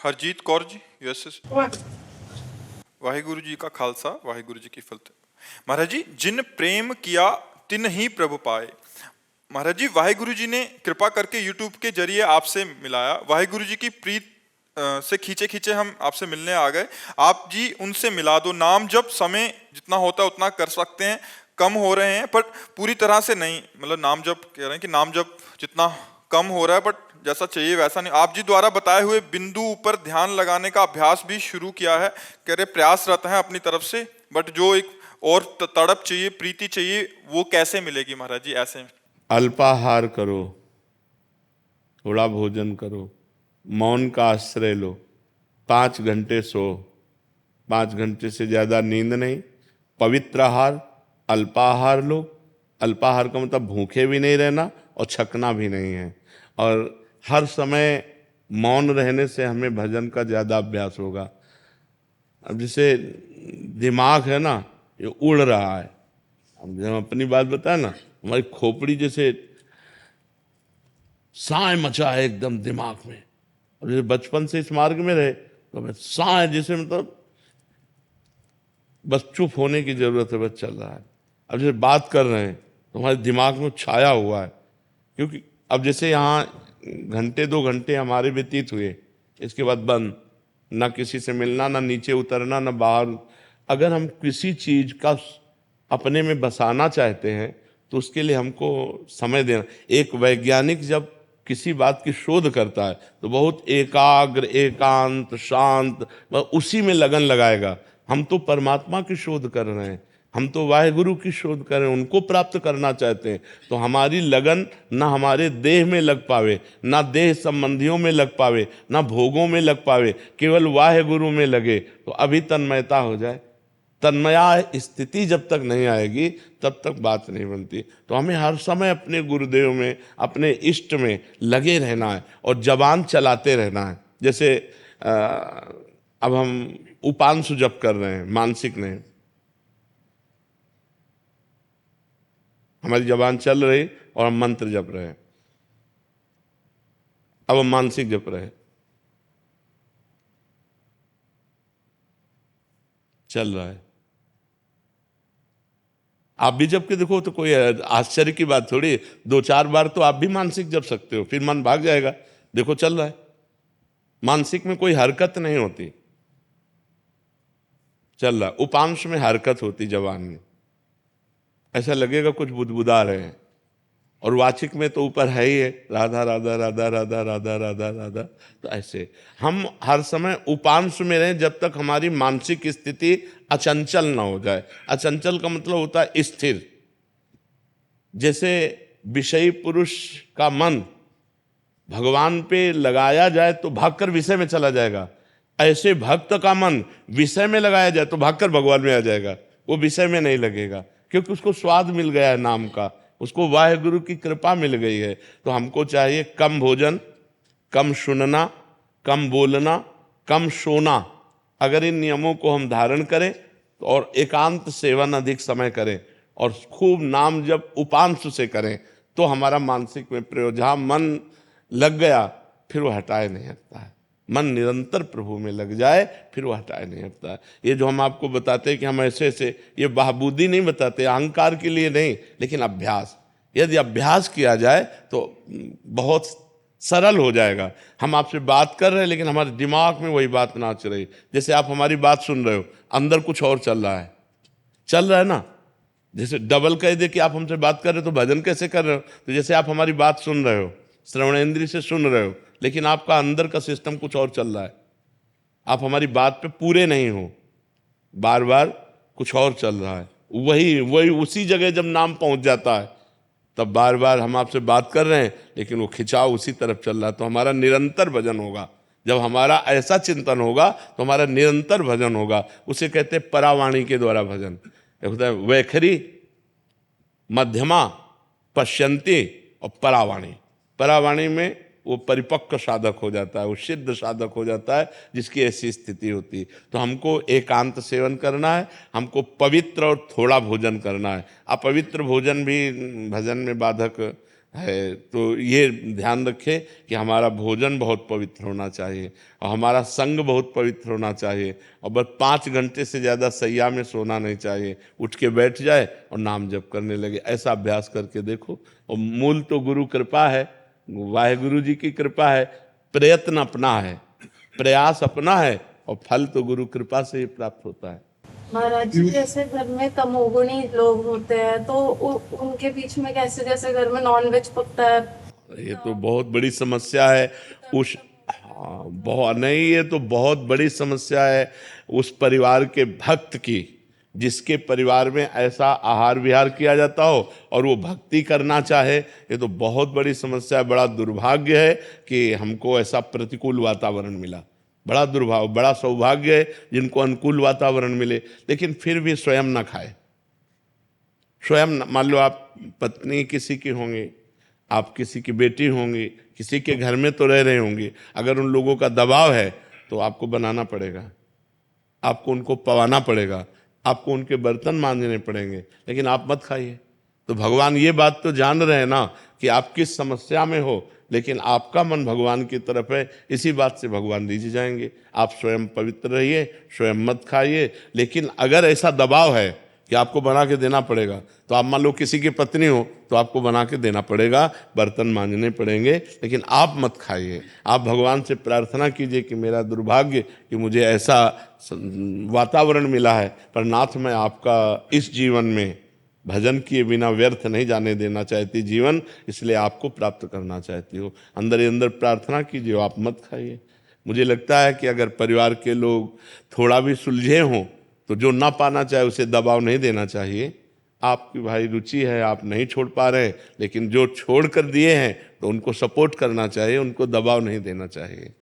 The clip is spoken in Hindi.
हरजीत कौर जी यूएसए से। वाहिगुरु जी का खालसा वाहिगुरु जी की फतेह। महाराज जी, जिन प्रेम किया तिन ही प्रभु पाए। महाराज जी, वाहिगुरु जी ने कृपा करके यूट्यूब के जरिए आपसे मिलाया। वाहिगुरु जी की प्रीत से खींचे खींचे हम आपसे मिलने आ गए। आप जी उनसे मिला दो। नाम जब समय जितना होता है उतना कर सकते हैं, कम हो रहे हैं पर पूरी तरह से नहीं। मतलब नाम जब कह रहे हैं कि नाम जब जितना कम हो रहा है बट जैसा चाहिए वैसा नहीं। आप जी द्वारा बताए हुए बिंदु ऊपर ध्यान लगाने का अभ्यास भी शुरू किया है। कह रहे प्रयासरत हैं अपनी तरफ से, बट जो एक और तड़प चाहिए, प्रीति चाहिए, वो कैसे मिलेगी महाराज जी ऐसे? अल्पाहार करो, थोड़ा भोजन करो, मौन का आश्रय लो, 5 घंटे सो, 5 घंटे से ज़्यादा नींद नहीं, पवित्र आहार, अल्पाहार लो। अल्पाहार का मतलब भूखे भी नहीं रहना और छकना भी नहीं है। और हर समय मौन रहने से हमें भजन का ज़्यादा अभ्यास होगा। अब जैसे दिमाग है ना, ये उड़ रहा है। अब जब हम अपनी बात बताए ना, हमारी खोपड़ी जैसे साय मचा है एकदम दिमाग में। और जैसे बचपन से इस मार्ग में रहे तो हमें साय जैसे मतलब बस चुप होने की जरूरत है, बस चल रहा है। अब जैसे बात कर रहे हैं तो हमारे दिमाग में छाया हुआ है, क्योंकि अब जैसे यहाँ घंटे 2 घंटे हमारे व्यतीत हुए, इसके बाद बंद, ना किसी से मिलना, ना नीचे उतरना, ना बाहर। अगर हम किसी चीज का अपने में बसाना चाहते हैं तो उसके लिए हमको समय देना। एक वैज्ञानिक जब किसी बात की शोध करता है तो बहुत एकाग्र, एकांत, शांत, वह उसी में लगन लगाएगा। हम तो परमात्मा की शोध कर रहे हैं, हम तो वाहेगुरु की शोध कर रहे हैं, उनको प्राप्त करना चाहते हैं। तो हमारी लगन ना हमारे देह में लग पावे, ना देह संबंधियों में लग पावे, ना भोगों में लग पावे, केवल वाहेगुरु में लगे तो अभी तन्मयता हो जाए। तन्मया स्थिति जब तक नहीं आएगी तब तक बात नहीं बनती। तो हमें हर समय अपने गुरुदेव में, अपने इष्ट में लगे रहना है और जबान चलाते रहना है। जैसे अब हम उपांशु जप कर रहे हैं, मानसिक नहीं, हमारी जबान चल रही और हम मंत्र जप रहे हैं। अब हम मानसिक जप रहे हैं, चल रहा है। आप भी जब के देखो तो कोई आश्चर्य की बात थोड़ी। 2-4 बार तो आप भी मानसिक जप सकते हो, फिर मन भाग जाएगा। देखो चल रहा है, मानसिक में कोई हरकत नहीं होती, चल रहा। उपांश में हरकत होती जबान में, ऐसा लगेगा कुछ बुदबुदा रहे हैं। और वाचिक में तो ऊपर है ही है, राधा राधा राधा राधा राधा राधा राधा। तो ऐसे हम हर समय उपांश में रहें जब तक हमारी मानसिक स्थिति अचंचल ना हो जाए। अचंचल का मतलब होता है स्थिर। जैसे विषयी पुरुष का मन भगवान पे लगाया जाए तो भागकर विषय में चला जाएगा, ऐसे भक्त का मन विषय में लगाया जाए तो भागकर भगवान में आ जाएगा। वो विषय में नहीं लगेगा क्योंकि उसको स्वाद मिल गया है नाम का, उसको वाहेगुरु की कृपा मिल गई है। तो हमको चाहिए कम भोजन, कम सुनना, कम बोलना, कम सोना। अगर इन नियमों को हम धारण करें और एकांत सेवन अधिक समय करें और खूब नाम जब उपांश से करें तो हमारा मानसिक में प्रयोग, जहाँ मन लग गया फिर वो हटाए नहीं हटता है। मन निरंतर प्रभु में लग जाए फिर वो हटाए नहीं हटता है। ये जो हम आपको बताते हैं कि हम ऐसे ऐसे, ये बहाबूदी नहीं बताते, अहंकार के लिए नहीं, लेकिन अभ्यास। यदि अभ्यास किया जाए तो बहुत सरल हो जाएगा। हम आपसे बात कर रहे हैं लेकिन हमारे दिमाग में वही बात नाच रही। जैसे आप हमारी बात सुन रहे हो, अंदर कुछ और चल रहा है, चल रहा है ना। जैसे डबल कह दे कि आप हमसे बात कर रहे हो तो भजन कैसे कर रहे हो? तो जैसे आप हमारी बात सुन रहे हो, श्रवणेंद्रिय से सुन रहे हो, लेकिन आपका अंदर का सिस्टम कुछ और चल रहा है। आप हमारी बात पे पूरे नहीं हो, बार बार कुछ और चल रहा है। वही वही उसी जगह जब नाम पहुंच जाता है तब बार बार हम आपसे बात कर रहे हैं लेकिन वो खिंचाव उसी तरफ चल रहा है। तो हमारा निरंतर भजन होगा। जब हमारा ऐसा चिंतन होगा तो हमारा निरंतर भजन होगा। उसे कहते हैं परावाणी के द्वारा भजन। होता है वैखरी, मध्यमा, पश्यंती और परावाणी। परावाणी में वो परिपक्व साधक हो जाता है, वो सिद्ध साधक हो जाता है जिसकी ऐसी स्थिति होती है। तो हमको एकांत सेवन करना है, हमको पवित्र और थोड़ा भोजन करना है। अपवित्र भोजन भी भजन में बाधक है, तो ये ध्यान रखें कि हमारा भोजन बहुत पवित्र होना चाहिए और हमारा संग बहुत पवित्र होना चाहिए, और बस 5 घंटे से ज़्यादा सैया में सोना नहीं चाहिए, उठ के बैठ जाए और नाम जप करने लगे। ऐसा अभ्यास करके देखो। और मूल तो गुरु कृपा है, वाहेगुरु जी की कृपा है, प्रयत्न अपना है, प्रयास अपना है, और फल तो गुरु कृपा से ही प्राप्त होता है। महाराज जी, जैसे घर में तमोगुणी लोग होते हैं तो उनके बीच में कैसे, जैसे घर में नॉनवेज पकता है, ये तो बहुत बड़ी समस्या है। उस हाँ, बहुत नहीं, ये तो बहुत बड़ी समस्या है उस परिवार के भक्त की, जिसके परिवार में ऐसा आहार विहार किया जाता हो और वो भक्ति करना चाहे। ये तो बहुत बड़ी समस्या है। बड़ा दुर्भाग्य है कि हमको ऐसा प्रतिकूल वातावरण मिला। बड़ा दुर्भाग्य, बड़ा सौभाग्य है जिनको अनुकूल वातावरण मिले, लेकिन फिर भी स्वयं ना खाए। स्वयं मान लो आप पत्नी किसी की होंगी, आप किसी की बेटी होंगी, किसी के घर में तो रह रहे होंगे, अगर उन लोगों का दबाव है तो आपको बनाना पड़ेगा, आपको उनको पवाना पड़ेगा, आपको उनके बर्तन मांजने पड़ेंगे, लेकिन आप मत खाइए। तो भगवान ये बात तो जान रहे हैं ना कि आप किस समस्या में हो, लेकिन आपका मन भगवान की तरफ है, इसी बात से भगवान रिझ जाएंगे। आप स्वयं पवित्र रहिए, स्वयं मत खाइए। लेकिन अगर ऐसा दबाव है कि आपको बना के देना पड़ेगा, तो आप मान लो किसी की पत्नी हो तो आपको बना के देना पड़ेगा, बर्तन मांजने पड़ेंगे, लेकिन आप मत खाइए। आप भगवान से प्रार्थना कीजिए कि मेरा दुर्भाग्य कि मुझे ऐसा वातावरण मिला है, पर नाथ मैं आपका इस जीवन में भजन किए बिना व्यर्थ नहीं जाने देना चाहती जीवन, इसलिए आपको प्राप्त करना चाहती हो। अंदर ही अंदर प्रार्थना कीजिए, आप मत खाइए। मुझे लगता है कि अगर परिवार के लोग थोड़ा भी सुलझे हों तो जो ना पाना चाहे उसे दबाव नहीं देना चाहिए। आपकी भाई रुचि है, आप नहीं छोड़ पा रहे, लेकिन जो छोड़ कर दिए हैं तो उनको सपोर्ट करना चाहिए, उनको दबाव नहीं देना चाहिए।